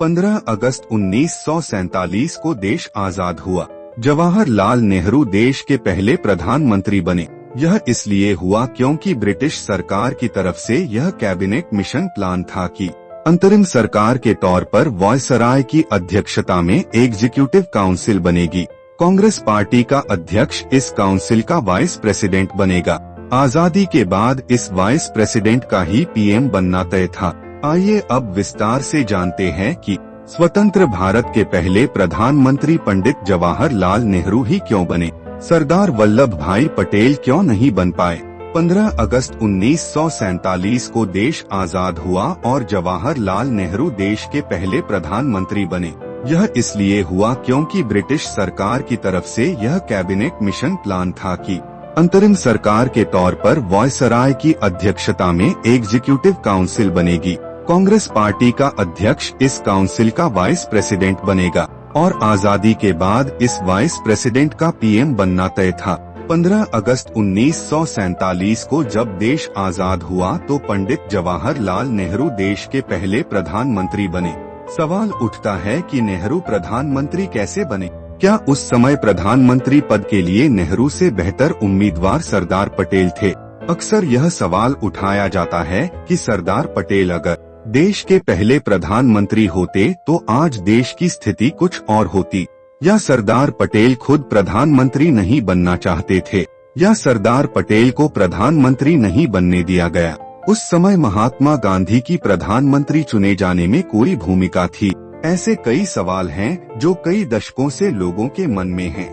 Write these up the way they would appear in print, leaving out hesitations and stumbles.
15 अगस्त 1947 को देश आजाद हुआ। जवाहरलाल नेहरू देश के पहले प्रधानमंत्री बने। यह इसलिए हुआ क्योंकि ब्रिटिश सरकार की तरफ से यह कैबिनेट मिशन प्लान था कि अंतरिम सरकार के तौर पर वायसराय की अध्यक्षता में एग्जीक्यूटिव काउंसिल बनेगी। कांग्रेस पार्टी का अध्यक्ष इस काउंसिल का वाइस प्रेसिडेंट बनेगा। आजादी के बाद इस वाइस प्रेसिडेंट का ही पीएम बनना तय था। आइए अब विस्तार से जानते हैं कि स्वतंत्र भारत के पहले प्रधानमंत्री पंडित जवाहरलाल नेहरू ही क्यों बने, सरदार वल्लभ भाई पटेल क्यों नहीं बन पाए। 15 अगस्त 1947 को देश आजाद हुआ और जवाहरलाल नेहरू देश के पहले प्रधानमंत्री बने। यह इसलिए हुआ क्योंकि ब्रिटिश सरकार की तरफ से यह कैबिनेट मिशन प्लान था कि अंतरिम सरकार के तौर पर वायसराय की अध्यक्षता में एग्जीक्यूटिव काउंसिल बनेगी। कांग्रेस पार्टी का अध्यक्ष इस काउंसिल का वाइस प्रेसिडेंट बनेगा और आजादी के बाद इस वाइस प्रेसिडेंट का पीएम बनना तय था। 15 अगस्त 1947 को जब देश आजाद हुआ तो पंडित जवाहरलाल नेहरू देश के पहले प्रधानमंत्री बने। सवाल उठता है कि नेहरू प्रधानमंत्री कैसे बने? क्या उस समय प्रधानमंत्री पद के लिए नेहरू से बेहतर उम्मीदवार सरदार पटेल थे? अक्सर यह सवाल उठाया जाता है कि सरदार पटेल अगर देश के पहले प्रधानमंत्री होते तो आज देश की स्थिति कुछ और होती, या सरदार पटेल खुद प्रधानमंत्री नहीं बनना चाहते थे, या सरदार पटेल को प्रधानमंत्री नहीं बनने दिया गया। उस समय महात्मा गांधी की प्रधानमंत्री चुने जाने में कोई भूमिका थी। ऐसे कई सवाल हैं जो कई दशकों से लोगों के मन में हैं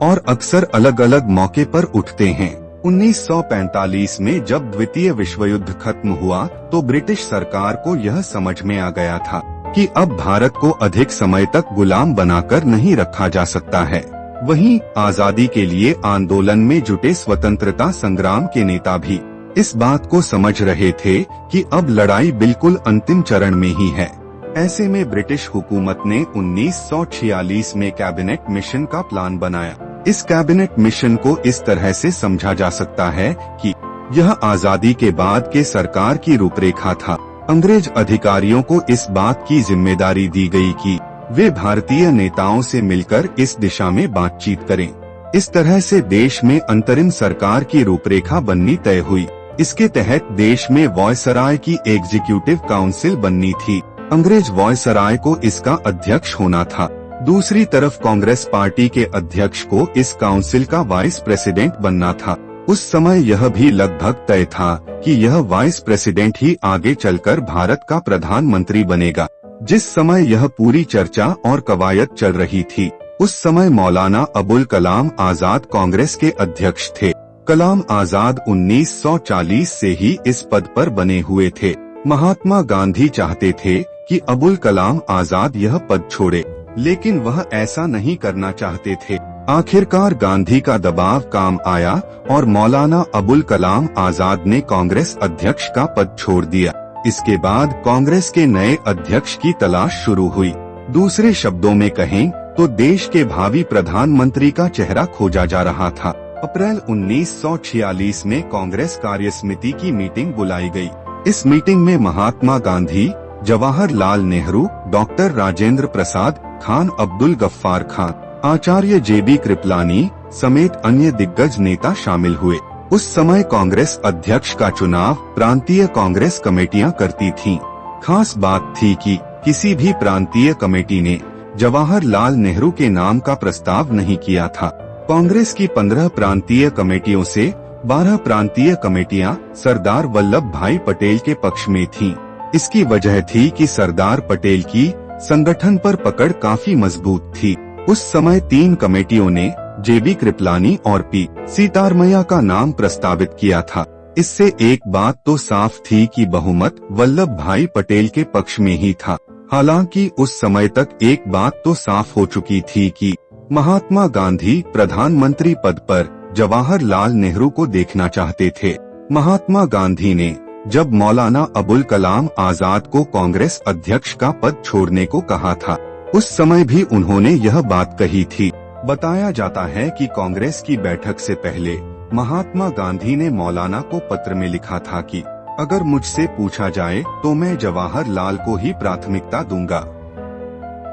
और अक्सर अलग अलग मौके पर उठते हैं। 1945 में जब द्वितीय विश्व युद्ध खत्म हुआ तो ब्रिटिश सरकार को यह समझ में आ गया था कि अब भारत को अधिक समय तक गुलाम बनाकर नहीं रखा जा सकता है। वहीं आजादी के लिए आंदोलन में जुटे स्वतंत्रता संग्राम के नेता भी इस बात को समझ रहे थे कि अब लड़ाई बिल्कुल अंतिम चरण में ही है। ऐसे में ब्रिटिश हुकूमत ने 1946 में कैबिनेट मिशन का प्लान बनाया। इस कैबिनेट मिशन को इस तरह से समझा जा सकता है कि यह आजादी के बाद के सरकार की रूपरेखा था। अंग्रेज अधिकारियों को इस बात की जिम्मेदारी दी गई कि वे भारतीय नेताओं से मिलकर इस दिशा में बातचीत करें। इस तरह से देश में अंतरिम सरकार की रूपरेखा बननी तय हुई। इसके तहत देश में वायसराय की एग्जीक्यूटिव काउंसिल बननी थी। अंग्रेज वायसराय को इसका अध्यक्ष होना था। दूसरी तरफ कांग्रेस पार्टी के अध्यक्ष को इस काउंसिल का वाइस प्रेसिडेंट बनना था। उस समय यह भी लगभग तय था कि यह वाइस प्रेसिडेंट ही आगे चलकर भारत का प्रधानमंत्री बनेगा। जिस समय यह पूरी चर्चा और कवायद चल रही थी उस समय मौलाना अबुल कलाम आजाद कांग्रेस के अध्यक्ष थे। कलाम आजाद 1940 से ही इस पद पर बने हुए थे। महात्मा गांधी चाहते थे कि अबुल कलाम आजाद यह पद छोड़े, लेकिन वह ऐसा नहीं करना चाहते थे। आखिरकार गांधी का दबाव काम आया और मौलाना अबुल कलाम आजाद ने कांग्रेस अध्यक्ष का पद छोड़ दिया। इसके बाद कांग्रेस के नए अध्यक्ष की तलाश शुरू हुई। दूसरे शब्दों में कहें तो देश के भावी प्रधानमंत्री का चेहरा खोजा जा रहा था। अप्रैल 1946 में कांग्रेस कार्यसमिति की मीटिंग बुलाई गई। इस मीटिंग में महात्मा गांधी, जवाहरलाल नेहरू, डॉक्टर राजेंद्र प्रसाद, खान अब्दुल गफ्फार खान, आचार्य जेबी कृपलानी समेत अन्य दिग्गज नेता शामिल हुए। उस समय कांग्रेस अध्यक्ष का चुनाव प्रांतीय कांग्रेस कमेटियां करती थीं। खास बात थी कि किसी भी प्रांतीय कमेटी ने जवाहरलाल नेहरू के नाम का प्रस्ताव नहीं किया था। कांग्रेस की 15 प्रांतीय कमेटियों से 12 प्रांतीय कमेटियां सरदार वल्लभ भाई पटेल के पक्ष में थीं। इसकी वजह थी कि सरदार पटेल की संगठन पर पकड़ काफी मजबूत थी। उस समय 3 कमेटियों ने जेबी कृपलानी और पी सीतारमैया का नाम प्रस्तावित किया था। इससे एक बात तो साफ थी कि बहुमत वल्लभ भाई पटेल के पक्ष में ही था। हालांकि उस समय तक एक बात तो साफ हो चुकी थी कि महात्मा गांधी प्रधानमंत्री पद पर जवाहरलाल नेहरू को देखना चाहते थे। महात्मा गांधी ने जब मौलाना अबुल कलाम आजाद को कांग्रेस अध्यक्ष का पद छोड़ने को कहा था, उस समय भी उन्होंने यह बात कही थी। बताया जाता है कि कांग्रेस की बैठक से पहले महात्मा गांधी ने मौलाना को पत्र में लिखा था कि अगर मुझसे पूछा जाए तो मैं जवाहरलाल को ही प्राथमिकता दूंगा।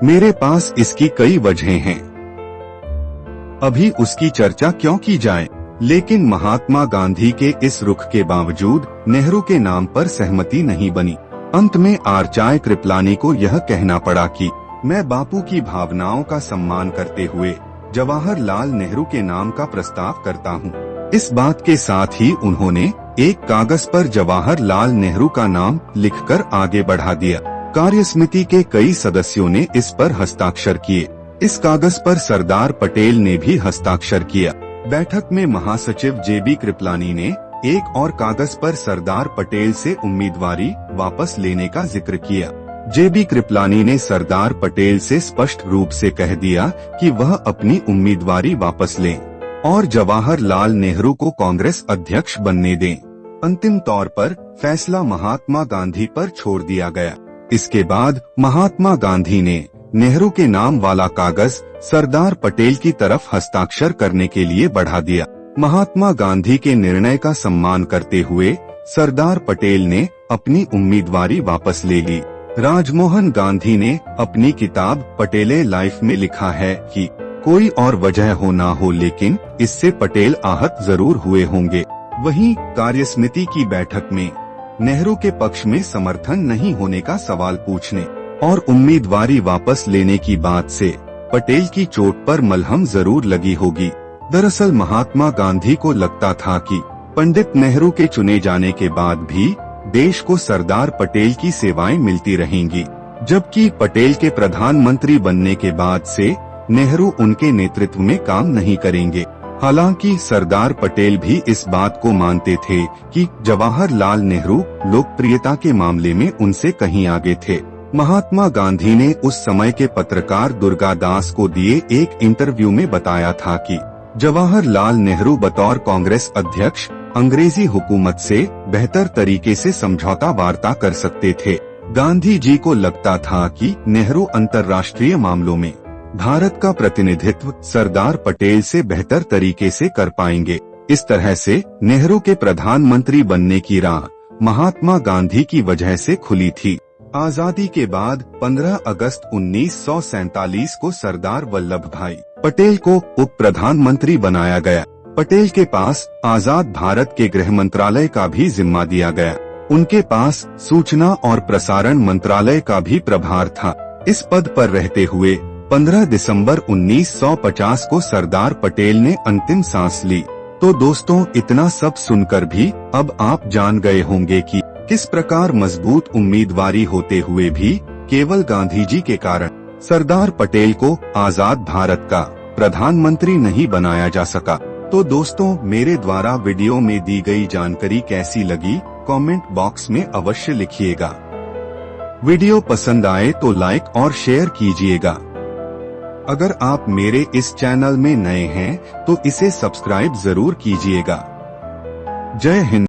मेरे पास इसकी कई वजहें हैं। अभी उसकी चर्चा क्यों की जाए, लेकिन महात्मा गांधी के इस रुख के बावजूद नेहरू के नाम पर सहमति नहीं बनी। अंत में आचार्य कृपलानी को यह कहना पड़ा कि मैं बापू की भावनाओं का सम्मान करते हुए जवाहरलाल नेहरू के नाम का प्रस्ताव करता हूँ। इस बात के साथ ही उन्होंने एक कागज पर जवाहरलाल नेहरू का नाम लिखकर आगे बढ़ा दिया। कार्यसमिति के कई सदस्यों ने इस पर हस्ताक्षर किए। इस कागज पर सरदार पटेल ने भी हस्ताक्षर किया। बैठक में महासचिव जेबी कृपलानी ने एक और कागज पर सरदार पटेल से उम्मीदवारी वापस लेने का जिक्र किया। जेबी कृपलानी ने सरदार पटेल से स्पष्ट रूप से कह दिया कि वह अपनी उम्मीदवारी वापस लें और जवाहरलाल नेहरू को कांग्रेस अध्यक्ष बनने दें। अंतिम तौर पर फैसला महात्मा गांधी पर छोड़ दिया गया। इसके बाद महात्मा गांधी ने नेहरू के नाम वाला कागज सरदार पटेल की तरफ हस्ताक्षर करने के लिए बढ़ा दिया। महात्मा गांधी के निर्णय का सम्मान करते हुए सरदार पटेल ने अपनी उम्मीदवारी वापस ले ली। राजमोहन गांधी ने अपनी किताब पटेले लाइफ में लिखा है कि कोई और वजह हो ना हो, लेकिन इससे पटेल आहत जरूर हुए होंगे। वहीं कार्यसमिति की बैठक में नेहरू के पक्ष में समर्थन नहीं होने का सवाल पूछने और उम्मीदवारी वापस लेने की बात से पटेल की चोट पर मलहम जरूर लगी होगी। दरअसल महात्मा गांधी को लगता था कि पंडित नेहरू के चुने जाने के बाद भी देश को सरदार पटेल की सेवाएं मिलती रहेंगी, जबकि पटेल के प्रधानमंत्री बनने के बाद से नेहरू उनके नेतृत्व में काम नहीं करेंगे। हालांकि सरदार पटेल भी इस बात को मानते थे कि जवाहरलाल नेहरू लोकप्रियता के मामले में उनसे कहीं आगे थे। महात्मा गांधी ने उस समय के पत्रकार दुर्गा दास को दिए एक इंटरव्यू में बताया था कि जवाहरलाल नेहरू बतौर कांग्रेस अध्यक्ष अंग्रेजी हुकूमत से बेहतर तरीके से समझौता वार्ता कर सकते थे। गांधी जी को लगता था कि नेहरू अंतर्राष्ट्रीय मामलों में भारत का प्रतिनिधित्व सरदार पटेल से बेहतर तरीके से कर पाएंगे। इस तरह से नेहरू के प्रधानमंत्री बनने की राह महात्मा गांधी की वजह से खुली थी। आजादी के बाद 15 अगस्त 1947 को सरदार वल्लभ भाई पटेल को उप प्रधानमंत्री बनाया गया। पटेल के पास आजाद भारत के गृह मंत्रालय का भी जिम्मा दिया गया। उनके पास सूचना और प्रसारण मंत्रालय का भी प्रभार था। इस पद पर रहते हुए 15 दिसंबर 1950 को सरदार पटेल ने अंतिम सांस ली। तो दोस्तों, इतना सब सुनकर भी अब आप जान गए होंगे कि किस प्रकार मजबूत उम्मीदवारी होते हुए भी केवल गांधी जी के कारण सरदार पटेल को आजाद भारत का प्रधानमंत्री नहीं बनाया जा सका। तो दोस्तों, मेरे द्वारा वीडियो में दी गई जानकारी कैसी लगी कमेंट बॉक्स में अवश्य लिखिएगा। वीडियो पसंद आए तो लाइक और शेयर कीजिएगा। अगर आप मेरे इस चैनल में नए हैं तो इसे सब्सक्राइब जरूर कीजिएगा। जय हिंद।